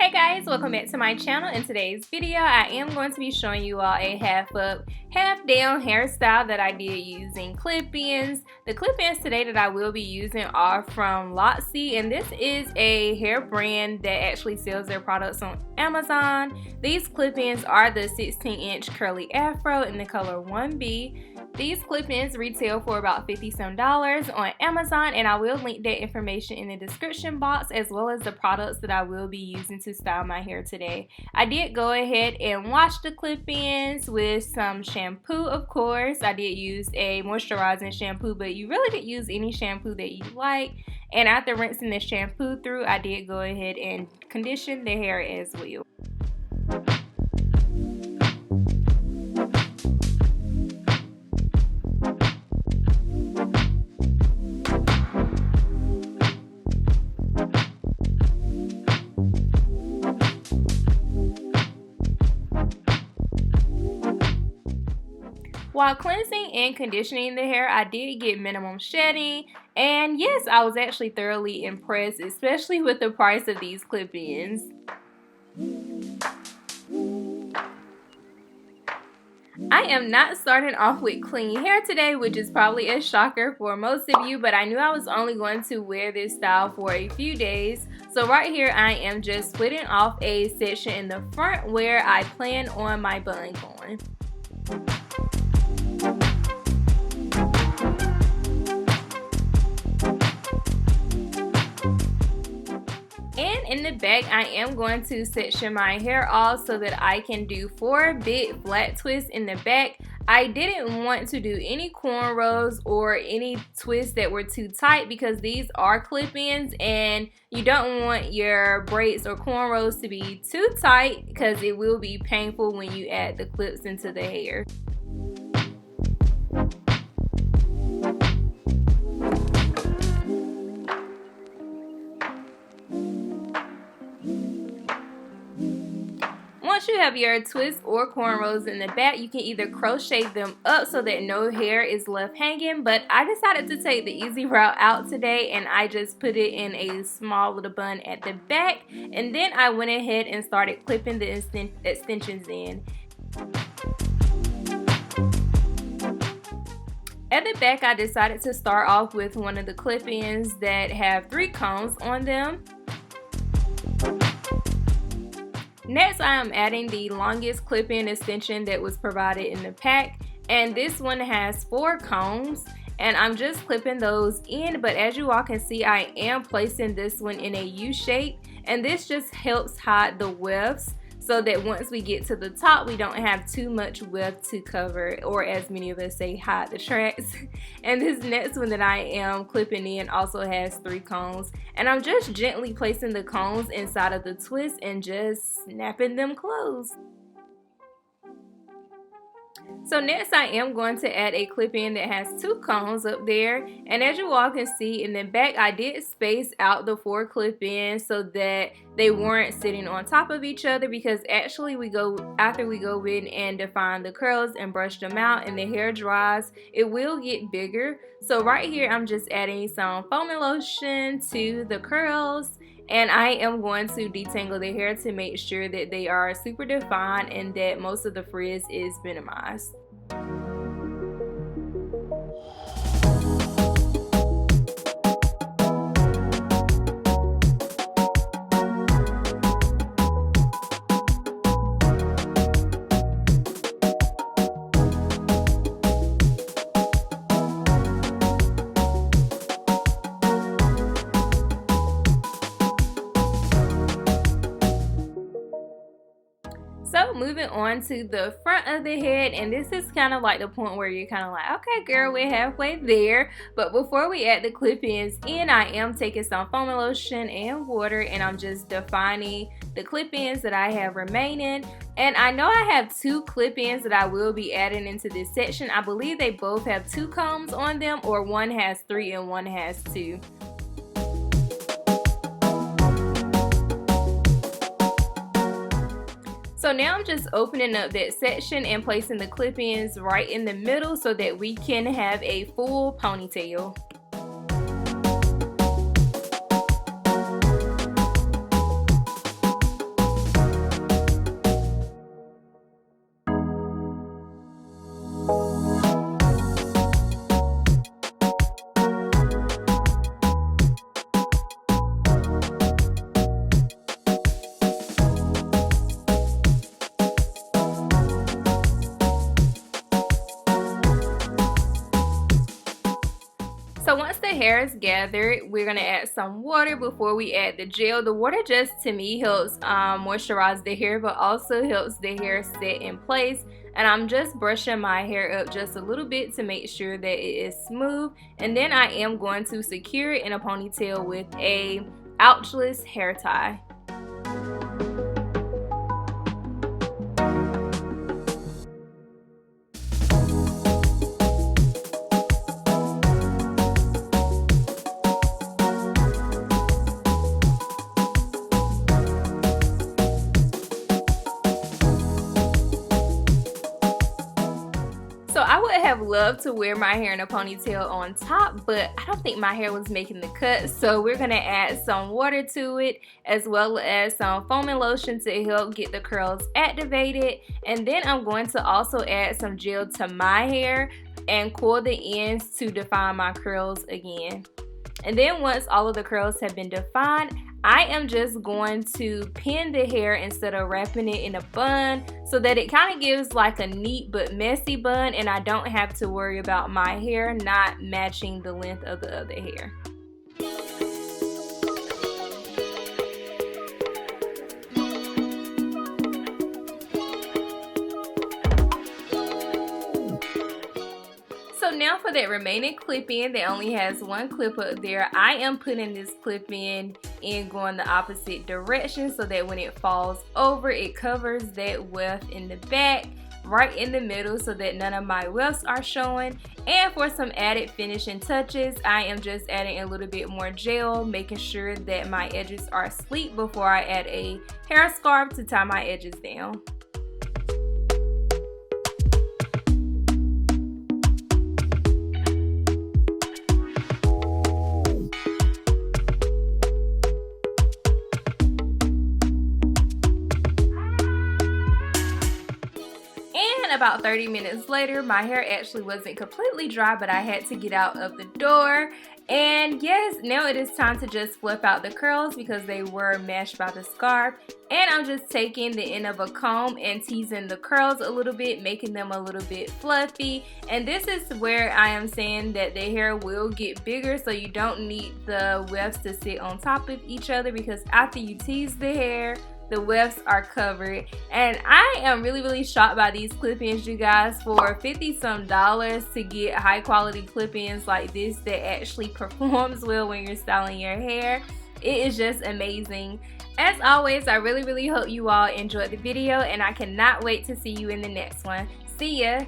Hey guys, welcome back to my channel. In today's video, I am going to be showing you all a half up, half down hairstyle that I did using clip-ins. The clip-ins today that I will be using are from Lotsy, and this is a hair brand that actually sells their products on Amazon. These clip-ins are the 16-inch curly afro in the color 1B. These clip-ins retail for about $50 some on Amazon, and I will link that information in the description box as well as the products that I will be using to style my hair today. I did go ahead and wash the clip-ins with some shampoo, of course. I did use a moisturizing shampoo, but you really could use any shampoo that you like. And after rinsing the shampoo through, I did go ahead and condition the hair as well. While cleansing and conditioning the hair, I did get minimum shedding, and yes, I was actually thoroughly impressed, especially with the price of these clip-ins. I am not starting off with clean hair today, which is probably a shocker for most of you, but I knew I was only going to wear this style for a few days. So right here I am just splitting off a section in the front where I plan on my bun going. And in the back, I am going to section my hair off so that I can do 4 big flat twists in the back. I didn't want to do any cornrows or any twists that were too tight because these are clip-ins and you don't want your braids or cornrows to be too tight because it will be painful when you add the clips into the hair. Once you have your twists or cornrows in the back, you can either crochet them up so that no hair is left hanging, but I decided to take the easy route out today and I just put it in a small little bun at the back, and then I went ahead and started clipping the extensions in. At the back, I decided to start off with one of the clip-ins that have 3 combs on them. Next, I am adding the longest clip-in extension that was provided in the pack, and this one has 4 combs, and I'm just clipping those in, but as you all can see, I am placing this one in a U shape, and this just helps hide the wefts so that once we get to the top, we don't have too much weft to cover, or as many of us say, hide the tracks. And this next one that I am clipping in also has 3 combs, and I'm just gently placing the combs inside of the twist and just snapping them closed. So next I am going to add a clip-in that has 2 combs up there, and as you all can see in the back, I did space out the 4 clip-ins so that they weren't sitting on top of each other, because actually after we go in and define the curls and brush them out and the hair dries, it will get bigger. So right here I'm just adding some foaming lotion to the curls, and I am going to detangle the hair to make sure that they are super defined and that most of the frizz is minimized. So moving on to the front of the head, and this is kind of like the point where you're kind of like, okay girl, we're halfway there. But before we add the clip-ins in, I am taking some foaming lotion and water, and I'm just defining the clip-ins that I have remaining. And I know I have 2 clip-ins that I will be adding into this section. I believe they both have 2 combs on them, or one has 3 and one has 2. So now I'm just opening up that section and placing the clip-ins right in the middle so that we can have a full ponytail. the hair is gathered, we're going to add some water before we add the gel. The water just, to me, helps moisturize the hair, but also helps the hair set in place. And I'm just brushing my hair up just a little bit to make sure that it is smooth. And then I am going to secure it in a ponytail with a ouchless hair tie. So I would have loved to wear my hair in a ponytail on top, but I don't think my hair was making the cut. So we're going to add some water to it, as well as some foaming lotion to help get the curls activated. And then I'm going to also add some gel to my hair and coil the ends to define my curls again. And then once all of the curls have been defined, I am just going to pin the hair instead of wrapping it in a bun, so that it kind of gives like a neat but messy bun, and I don't have to worry about my hair not matching the length of the other hair. So now for that remaining clip-in that only has one clip up there, I am putting this clip-in going the opposite direction so that when it falls over, it covers that weft in the back, right in the middle, so that none of my wefts are showing. And for some added finishing touches, I am just adding a little bit more gel, making sure that my edges are sleek before I add a hair scarf to tie my edges down. About 30 minutes later, my hair actually wasn't completely dry, but I had to get out of the door. And yes, now it is time to just flip out the curls because they were meshed by the scarf. And I'm just taking the end of a comb and teasing the curls a little bit, making them a little bit fluffy. And this is where I am saying that the hair will get bigger, so you don't need the wefts to sit on top of each other, because after you tease the hair, the wefts are covered. And I am really shocked by these clip-ins, you guys. For $50-some to get high quality clip-ins like this that actually performs well when you're styling your hair, it is just amazing. As always, I really hope you all enjoyed the video, and I cannot wait to see you in the next one. See ya!